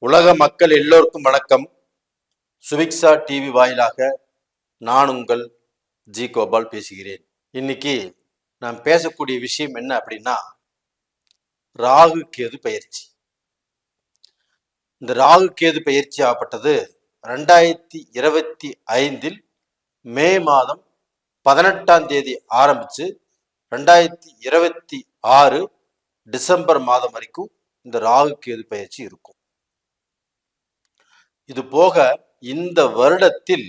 உலக மக்கள் எல்லோருக்கும் வணக்கம். சுவிக்ஷா டிவி வாயிலாக நான் உங்கள் ஜி கோபால் பேசுகிறேன். இன்னைக்கு நான் பேசக்கூடிய விஷயம் என்ன அப்படின்னா, ராகு கேது பயிற்சி. இந்த ராகு கேது பயிற்சி ஆகப்பட்டது 2025 மே மாதம் 18ஆம் தேதி ஆரம்பிச்சு 2026 டிசம்பர் மாதம் வரைக்கும் இந்த ராகு கேது பயிற்சி இருக்கும். இது போக இந்த வருடத்தில்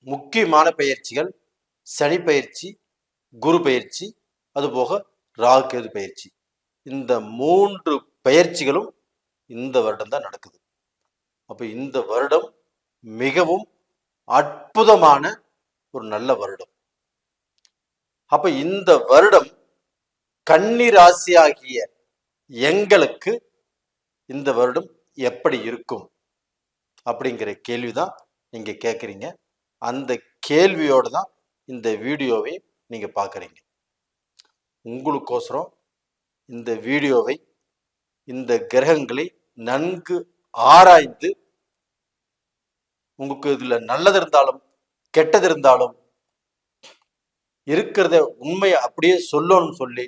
முக்கியமான பயிற்சிகள் சனி பயிற்சி, குரு பயிற்சி, அதுபோக ராகு கேது பயிற்சி. இந்த 3 பயிற்சிகளும் இந்த வருடம் தான் நடக்குது. அப்ப இந்த வருடம் மிகவும் அற்புதமான ஒரு நல்ல வருடம். அப்ப இந்த வருடம் கன்னி ராசியாகிய எங்களுக்கு இந்த வருடம் எப்படி இருக்கும் அப்படிங்கிற கேள்விதான் நீங்க கேட்குறீங்க. அந்த கேள்வியோடு தான் இந்த வீடியோவை நீங்க பார்க்குறீங்க. உங்களுக்கோசரம் இந்த வீடியோவை, இந்த கிரகங்களை நன்கு ஆராய்ந்து, உங்களுக்கு இதுல நல்லது இருந்தாலும் கெட்டது இருந்தாலும் இருக்கிறத உண்மையை அப்படியே சொல்லணும்னு சொல்லி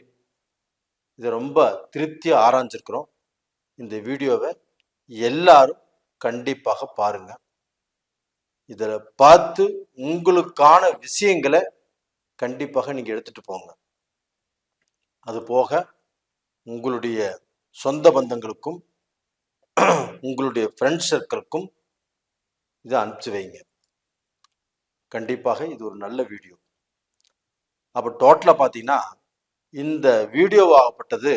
இதை ரொம்ப திருப்தியா ஆராய்ஞ்சிருக்கிறோம். இந்த வீடியோவை எல்லாரும் கண்டிப்பாக பாருங்க. இதில் பார்த்து உங்களுக்கான விஷயங்களை கண்டிப்பாக நீங்க எடுத்துட்டு போங்க. அது போக உங்களுடைய சொந்த பந்தங்களுக்கும் உங்களுடைய ஃப்ரெண்ட்ஸ் சர்க்கிளுக்கும் இதை அனுப்பிச்சு வைங்க. கண்டிப்பாக இது ஒரு நல்ல வீடியோ. அப்போ டோட்டலாக பார்த்தீங்கன்னா இந்த வீடியோவாகப்பட்டது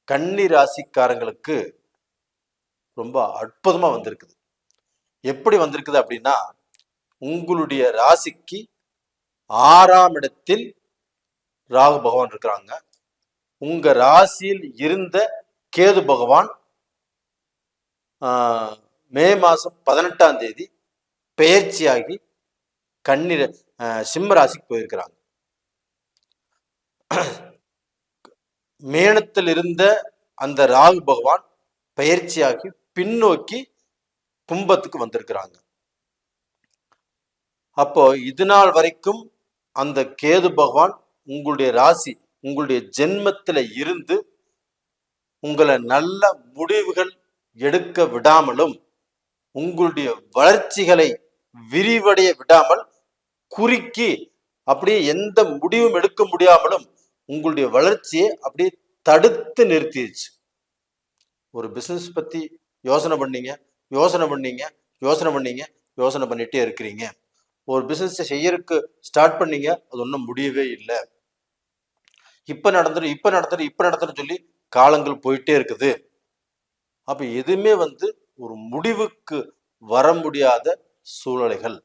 கன்னி ராசிக்காரங்களுக்கு ரொம்ப அற்புதமா வந்திருக்குது. எப்படி வந்திருக்குது அப்படின்னா, உங்களுடைய ராசிக்கு 6ஆம் இடத்தில் ராகு பகவான் இருக்கிறாங்க. உங்க ராசியில் இருந்த கேது பகவான் மே மாசம் 18ஆம் தேதி பெயர்ச்சியாகி சிம்ம ராசிக்கு போயிருக்கிறாங்க. மேனத்தில் இருந்த அந்த ராகு பகவான் பயிற்சியாகி பின்னோக்கி கும்பத்துக்கு வந்திருக்கிறாங்க. அப்போ இது நாள் வரைக்கும் அந்த கேது பகவான் உங்களுடைய ராசி, உங்களுடைய ஜென்மத்துல இருந்து உங்களை நல்ல முடிவுகள் எடுக்க விடாமலும், உங்களுடைய வளர்ச்சிகளை விரிவடைய விடாமல் குறுக்கி அப்படியே எந்த முடிவும் எடுக்க முடியாமலும் உங்களுடைய வளர்ச்சியை அப்படியே தடுத்து நிறுத்திடுச்சு. ஒரு பிசினஸ் பத்தி யோசனை பண்ணீங்க, யோசனை பண்ணிட்டே இருக்கிறீங்க. ஒரு பிசினஸ் செய்யறதுக்கு ஸ்டார்ட் பண்ணீங்க, அது ஒன்றும் முடியவே இல்லை. இப்ப நடந்துரும் சொல்லி காலங்கள் போயிட்டே இருக்குது. அப்ப எதுவுமே ஒரு முடிவுக்கு வர முடியாத சூழ்நிலைகள்.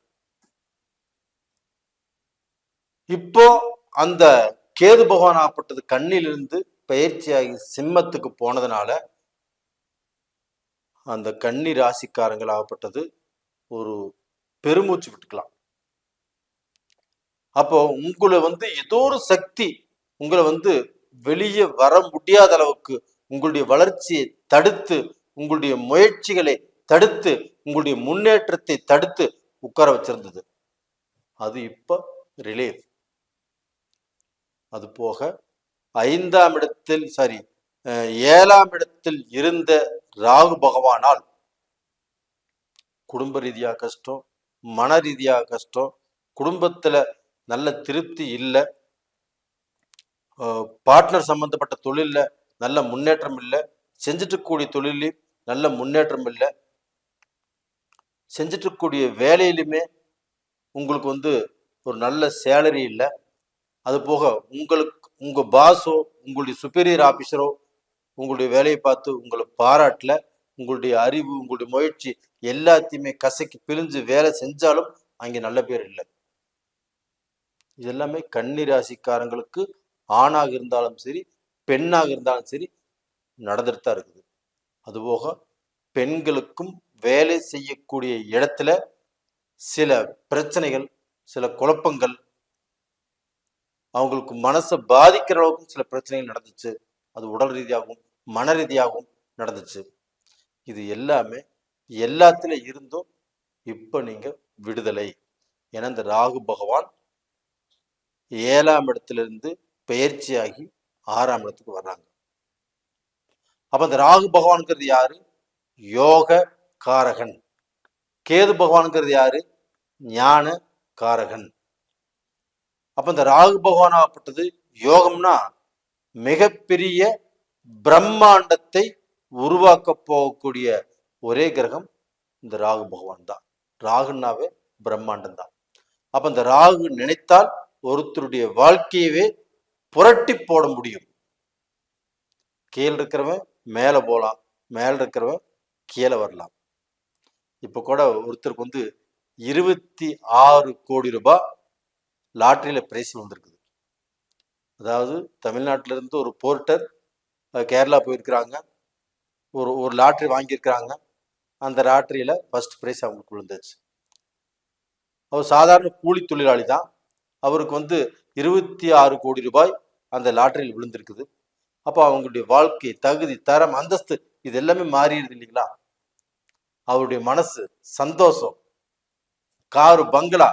இப்போ அந்த கேது பகவான் ஆகப்பட்டது கண்ணிலிருந்து பயிற்சியாகி சிம்மத்துக்கு போனதுனால அந்த கன்னி ராசிக்காரங்கள் ஆகப்பட்டது ஒரு பெருமூச்சு விட்டுக்கலாம். அப்போ உங்களை ஏதோ ஒரு சக்தி உங்களை வெளியே வர முடியாத அளவுக்கு உங்களுடைய வளர்ச்சியை தடுத்து, உங்களுடைய முயற்சிகளை தடுத்து, உங்களுடைய முன்னேற்றத்தை தடுத்து உட்கார வச்சிருந்தது. அது இப்ப ரிலீஃப். அது போக 7ஆம் இடத்தில் இருந்த ராகு பகவானால் குடும்ப ரீதியா கஷ்டம், மன ரீதியா கஷ்டம், குடும்பத்துல நல்ல திருப்தி இல்லை, பார்ட்னர் சம்பந்தப்பட்ட தொழில்ல நல்ல முன்னேற்றம் இல்லை, செஞ்சுட்டு கூடிய தொழிலையும் நல்ல முன்னேற்றம் இல்லை, செஞ்சுட்டு கூடிய வேலையிலுமே உங்களுக்கு ஒரு நல்ல சேலரி இல்லை. அது போக உங்க பாஸோ, உங்களுடைய சுப்பீரியர் ஆபீசரோ உங்களுடைய வேலையை பார்த்து உங்களை பாராட்டல, உங்களுடைய அறிவு, உங்களுடைய முயற்சி எல்லாத்தையுமே கசக்கி பிழிஞ்சு வேலை செஞ்சாலும் அங்கே நல்ல பேர் இல்லை. இது எல்லாமே கன்னி ராசிக்காரங்களுக்கு ஆணாக இருந்தாலும் சரி, பெண்ணாக இருந்தாலும் சரி நடந்துட்டு தான் இருக்குது. அதுபோக பெண்களுக்கும் வேலை செய்யக்கூடிய இடத்துல சில பிரச்சனைகள், சில குழப்பங்கள், அவங்களுக்கு மனசை பாதிக்கிற அளவுக்கும் சில பிரச்சனைகள் நடந்துச்சு. அது உடல் ரீதியாகவும் மன ரீதியாகவும் நடந்துச்சு. இது எல்லாமே எல்லாத்துல இருந்தும் இப்ப நீங்க விடுதலை. ஏன்னா இந்த ராகு பகவான் 7ஆம் இடத்திலிருந்து பெயர்ச்சியாகி 6ஆம் இடத்துக்கு வர்றாங்க. அப்ப இந்த ராகு பகவான்கிறது யாரு? யோக காரகன். கேது பகவான்கிறது யாரு? ஞான காரகன். அப்ப இந்த ராகு பகவான் ஆகப்பட்டது யோகம்னா மிகப்பெரிய பிரம்மாண்டத்தை உருவாக்க போகக்கூடிய ஒரே கிரகம் இந்த ராகு பகவான் தான். ராகுனாவே பிரம்மாண்டம் தான். அப்ப இந்த ராகு நினைத்தால் ஒருத்தருடைய வாழ்க்கையவே புரட்டி போட முடியும். கீழே இருக்கிறவன் மேல போலாம், மேல இருக்கிறவன் கீழே வரலாம். இப்ப கூட ஒருத்தருக்கு 26 கோடி ரூபாய் லாட்டரியில பிரைஸ் வந்திருக்குது. அதாவது தமிழ்நாட்டில இருந்து ஒரு போர்ட்டர் கேரளா போயிருக்கிறாங்க, ஒரு லாட்டரி வாங்கியிருக்கிறாங்க. அந்த லாட்டரியில ஃபர்ஸ்ட் பிரைஸ் அவங்களுக்கு விழுந்துச்சு. அவர் சாதாரண கூலி தொழிலாளி தான். அவருக்கு 26 கோடி ரூபாய் அந்த லாட்டரியில் விழுந்திருக்குது. அப்போ அவங்களுடைய வாழ்க்கை, தகுதி, தரம், அந்தஸ்து இது எல்லாமே மாறிடுது இல்லைங்களா? அவருடைய மனசு, சந்தோஷம், காரு, பங்களா,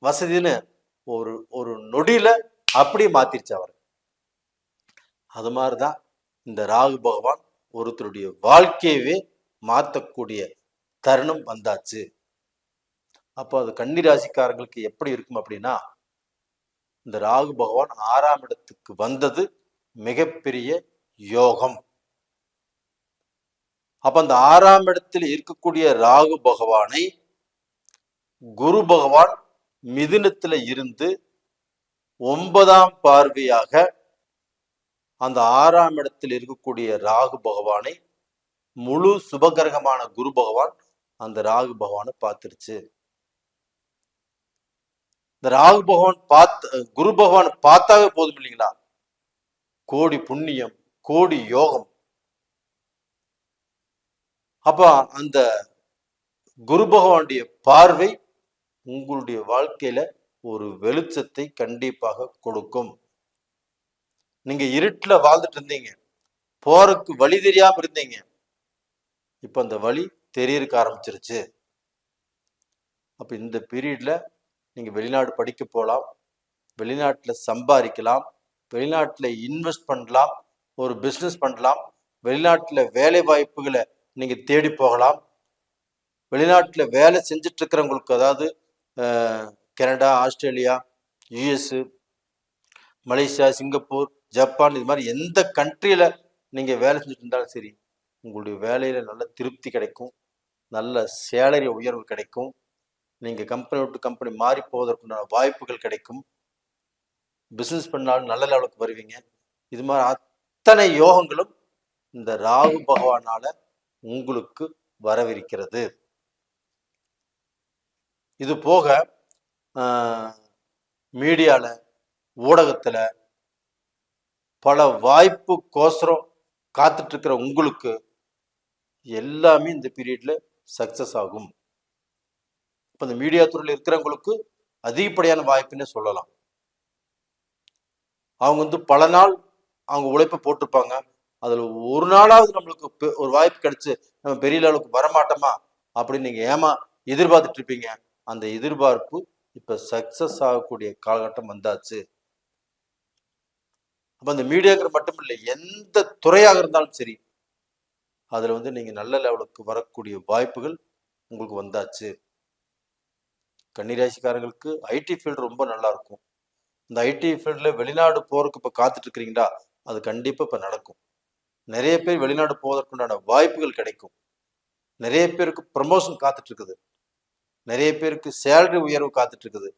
வசதின்னு ஒரு ஒரு நொடியில அப்படியே மாத்திருச்சு அவர். அது மாதிரிதான் இந்த ராகு பகவான் ஒருத்தருடைய வாழ்க்கையவே மாற்றக்கூடிய தருணம் வந்தாச்சு. அப்போ அது கன்னி ராசிக்காரங்களுக்கு எப்படி இருக்கும் அப்படின்னா, இந்த ராகு பகவான் 6ஆம் இடத்துக்கு வந்தது மிகப்பெரிய யோகம். அப்ப அந்த 6ஆம் இடத்தில் இருக்கக்கூடிய ராகு பகவானை குரு பகவான் மிதுனத்துல இருந்து 9ஆம் பார்வையாக அந்த 6ஆம் இடத்தில் இருக்கக்கூடிய ராகு பகவானை முழு சுபகிரகமான குரு பகவான் அந்த ராகு பகவானை பார்த்துருச்சு. இந்த ராகு பகவான் குரு பகவான் பார்த்தாவே போதும் இல்லைங்களா? கோடி புண்ணியம், கோடி யோகம். அப்ப அந்த குரு பகவானுடைய பார்வை உங்களுடைய வாழ்க்கையில ஒரு வெளிச்சத்தை கண்டிப்பாக கொடுக்கும். நீங்க இருட்டுல வாழ்ந்துட்டு இருந்தீங்க, போறதுக்கு வழி தெரியாம இருந்தீங்க, இப்ப அந்த வழி தெரியறதுக்கு ஆரம்பிச்சிருச்சு. அப்ப இந்த பீரியட்ல நீங்க வெளிநாடு படிக்க போகலாம், வெளிநாட்டுல சம்பாதிக்கலாம், வெளிநாட்டுல இன்வெஸ்ட் பண்ணலாம், ஒரு பிசினஸ் பண்ணலாம், வெளிநாட்டுல வேலை வாய்ப்புகளை நீங்க தேடி போகலாம். வெளிநாட்டுல வேலை செஞ்சுட்டு இருக்கிறவங்களுக்கு, அதாவது Canada, Australia, US, Malaysia, Singapore, Japan, இது மாதிரி எந்த கண்ட்ரியில நீங்க வேலை செஞ்சுட்டு இருந்தாலும் சரி, உங்களுடைய வேலையில நல்ல திருப்தி கிடைக்கும், நல்ல சேலரி உயர்வு கிடைக்கும், நீங்க கம்பெனி விட்டு கம்பெனி மாறி போவதற்குண்டான வாய்ப்புகள் கிடைக்கும், பிசினஸ் பண்ணாலும் நல்ல லெவலுக்கு வருவீங்க. இது மாதிரி அத்தனை யோகங்களும் இந்த ராகு பகவானால உங்களுக்கு வரவிருக்கிறது. இது போக மீடியால, ஊடகத்துல பல வாய்ப்பு கோசரம் காத்துட்டு இருக்கிற உங்களுக்கு எல்லாமே இந்த பீரியட்ல சக்சஸ் ஆகும். இப்ப இந்த மீடியா துறையில் இருக்கிறவங்களுக்கு அதிகப்படியான வாய்ப்புன்னு சொல்லலாம். அவங்க பல நாள் அவங்க உழைப்பை போட்டிருப்பாங்க, அதுல ஒரு நாளாவது நம்மளுக்கு ஒரு வாய்ப்பு கிடைச்சு நம்ம பெரிய அளவுக்கு வரமாட்டோமா அப்படின்னு நீங்க எதிர்பார்த்துட்டு இருப்பீங்க. அந்த எதிர்பார்ப்பு இப்ப சக்சஸ் ஆகக்கூடிய காலகட்டம் வந்தாச்சு. அப்ப அந்த மீடியாக்கள் மட்டும் இல்லை, எந்த துறையாக இருந்தாலும் சரி, அதுல நீங்க நல்ல லெவலுக்கு வரக்கூடிய வாய்ப்புகள் உங்களுக்கு வந்தாச்சு. கன்னிராசிக்காரங்களுக்கு ஐடி ஃபீல்டு ரொம்ப நல்லா இருக்கும். இந்த ஐடி ஃபீல்ட்ல வெளிநாடு போறதுக்கு இப்ப காத்துட்டு இருக்கிறீங்களா? அது கண்டிப்பா இப்ப நடக்கும். நிறைய பேர் வெளிநாடு போவதற்குண்டான வாய்ப்புகள் கிடைக்கும். நிறைய பேருக்கு ப்ரமோஷன் காத்துட்டு இருக்குது, நிறைய பேருக்கு சேலரி உயர்வு காத்துட்டு இருக்குது.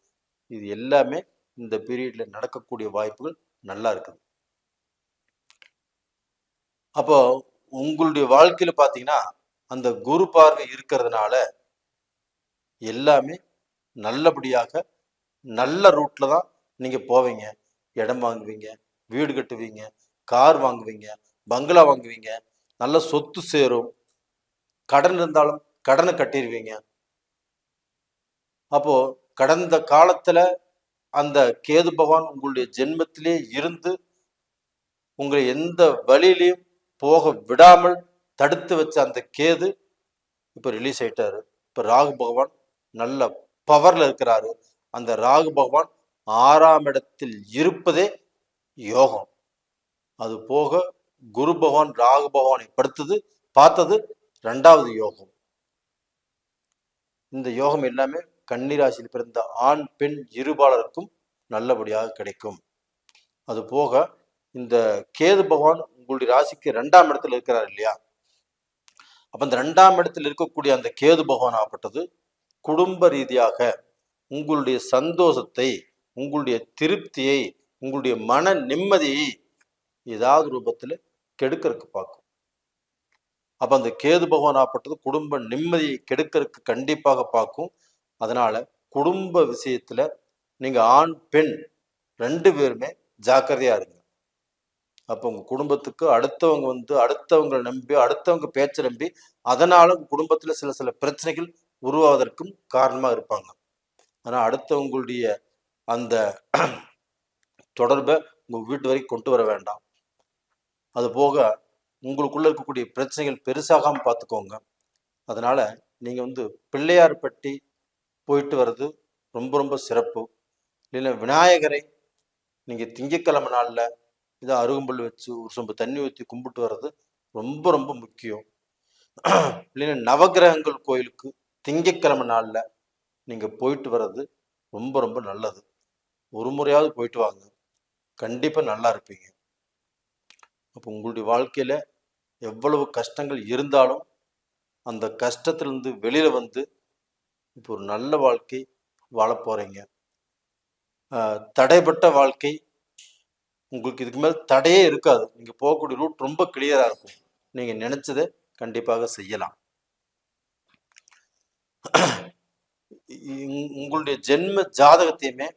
இது எல்லாமே இந்த பீரியட்ல நடக்கக்கூடிய வாய்ப்புகள் நல்லா இருக்குது. அப்போ உங்களுடைய வாழ்க்கையில பாத்தீங்கன்னா அந்த குரு பார்வை இருக்கிறதுனால எல்லாமே நல்லபடியாக நல்ல ரூட்ல தான் நீங்க போவீங்க. இடம் வாங்குவீங்க, வீடு கட்டுவீங்க, கார் வாங்குவீங்க, பங்களா வாங்குவீங்க, நல்ல சொத்து சேரும், கடன் இருந்தாலும் கடனை கட்டிடுவீங்க. அப்போ கடந்த காலத்துல அந்த கேது பகவான் உங்களுடைய ஜென்மத்திலே இருந்து உங்களை எந்த வழியிலையும் போக விடாமல் தடுத்து வச்ச அந்த கேது இப்போ ரிலீஸ் ஆயிட்டாரு. இப்போ ராகு பகவான் நல்ல பவர்ல இருக்கிறாரு. அந்த ராகு பகவான் 6ஆம் இடத்தில் இருப்பதே யோகம். அது போக குரு பகவான் ராகு பகவானை பார்த்தது 2வது யோகம். இந்த யோகம் எல்லாமே கன்னிராசியில் பிறந்த ஆண் பெண் இருபாலருக்கும் நல்லபடியாக கிடைக்கும். அது போக இந்த கேது பகவான் உங்களுடைய ராசிக்கு 2ஆம் இடத்துல இருக்கிறார் இல்லையா? அப்ப இந்த 2ஆம் இடத்தில் இருக்கக்கூடிய அந்த கேது பகவான் ஆகப்பட்டது குடும்ப ரீதியாக உங்களுடைய சந்தோஷத்தை, உங்களுடைய திருப்தியை, உங்களுடைய மன நிம்மதியை ஏதாவது ரூபத்தில் கெடுக்கிறதுக்கு பார்க்கும். அப்ப அந்த கேது பகவான் ஆகப்பட்டது குடும்ப நிம்மதியை கெடுக்கிறதுக்கு கண்டிப்பாக பார்க்கும். அதனால குடும்ப விஷயத்துல நீங்க ஆண் பெண் 2 பேருமே ஜாக்கிரதையா இருங்க. அப்போ உங்க குடும்பத்துக்கு அடுத்தவங்களை நம்பி, அடுத்தவங்க பேச்சை நம்பி, அதனால உங்க குடும்பத்துல சில பிரச்சனைகள் உருவாவதற்கும் காரணமா இருப்பாங்க. ஆனா அடுத்தவங்களுடைய அந்த தொடர்பை உங்க வீட்டு வரைக்கும் கொண்டு வர வேண்டாம். அது போக உங்களுக்குள்ள இருக்கக்கூடிய பிரச்சனைகள் பெருசாகாம பார்த்துக்கோங்க. அதனால நீங்க பிள்ளையார்பட்டி போயிட்டு வர்றது ரொம்ப ரொம்ப சிறப்பு. இல்லைன்னா விநாயகரை நீங்க திங்கட்கிழமை நாள்ல இதை அருகம்புல் வச்சு ஒரு சொம்பு தண்ணி ஊற்றி கும்பிட்டு வர்றது ரொம்ப ரொம்ப முக்கியம். இல்லைன்னா நவகிரகங்கள் கோயிலுக்கு திங்கட்கிழமை நாள்ல நீங்க போயிட்டு வர்றது ரொம்ப ரொம்ப நல்லது. ஒரு முறையாவது போயிட்டு வாங்க, கண்டிப்பா நல்லா இருப்பீங்க. அப்போ உங்களுடைய வாழ்க்கையில எவ்வளவு கஷ்டங்கள் இருந்தாலும் அந்த கஷ்டத்திலிருந்து வெளியில வந்து இப்போ ஒரு நல்ல வாழ்க்கை வாழ போறீங்க. தடைப்பட்ட வாழ்க்கை உங்களுக்கு இதுக்கு மேல் தடையே இருக்காது. நீங்க போகக்கூடிய ரூட் ரொம்ப கிளியரா இருக்கும். நீங்க நினைச்சதை கண்டிப்பாக செய்யலாம். உங்களுடைய ஜென்ம ஜாதகத்தையுமே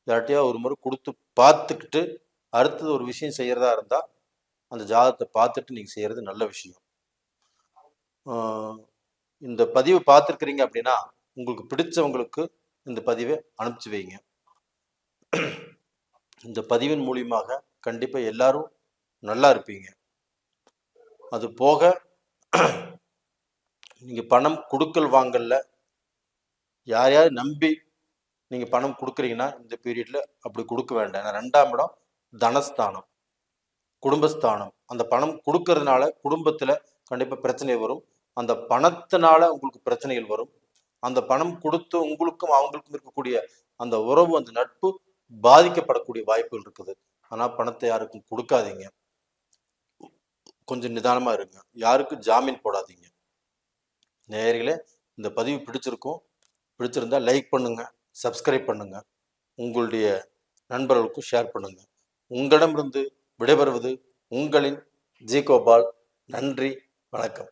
யார்ட்டையா ஒரு முறை கொடுத்து பார்த்துக்கிட்டு அடுத்தது ஒரு விஷயம் செய்யறதா இருந்தா அந்த ஜாதகத்தை பார்த்துட்டு நீங்க செய்யறது நல்ல விஷயம். இந்த பதிவை பார்த்துருக்கிறீங்க அப்படின்னா உங்களுக்கு பிடிச்சவங்களுக்கு இந்த பதிவை அனுப்பிச்சு வைங்க. இந்த பதிவின் மூலியமாக கண்டிப்பா எல்லாரும் நல்லா இருப்பீங்க. அது போக நீங்க பணம் கொடுக்கல் வாங்கல யாரையாவது நம்பி நீங்க பணம் கொடுக்குறீங்கன்னா இந்த பீரியட்ல அப்படி கொடுக்க வேண்டாம். 2ஆம் இடம் தனஸ்தானம், குடும்பஸ்தானம். அந்த பணம் கொடுக்கறதுனால குடும்பத்துல கண்டிப்பா பிரச்சனை வரும். அந்த பணத்தினால உங்களுக்கு பிரச்சனைகள் வரும். அந்த பணம் கொடுத்து உங்களுக்கும் அவங்களுக்கும் இருக்கக்கூடிய அந்த உறவு, அந்த நட்பு பாதிக்கப்படக்கூடிய வாய்ப்புகள் இருக்குது. ஆனா பணத்தை யாருக்கும் கொடுக்காதீங்க. கொஞ்சம் நிதானமா இருங்க. யாருக்கும் ஜாமீன் போடாதீங்க. நேயர்களே, இந்த பதிவு பிடிச்சிருந்தா லைக் பண்ணுங்க, சப்ஸ்கிரைப் பண்ணுங்க, உங்களுடைய நண்பர்களுக்கும் ஷேர் பண்ணுங்க. உங்களிடமிருந்து விடைபெறுவது உங்களின் ஜி கோபால். நன்றி, வணக்கம்.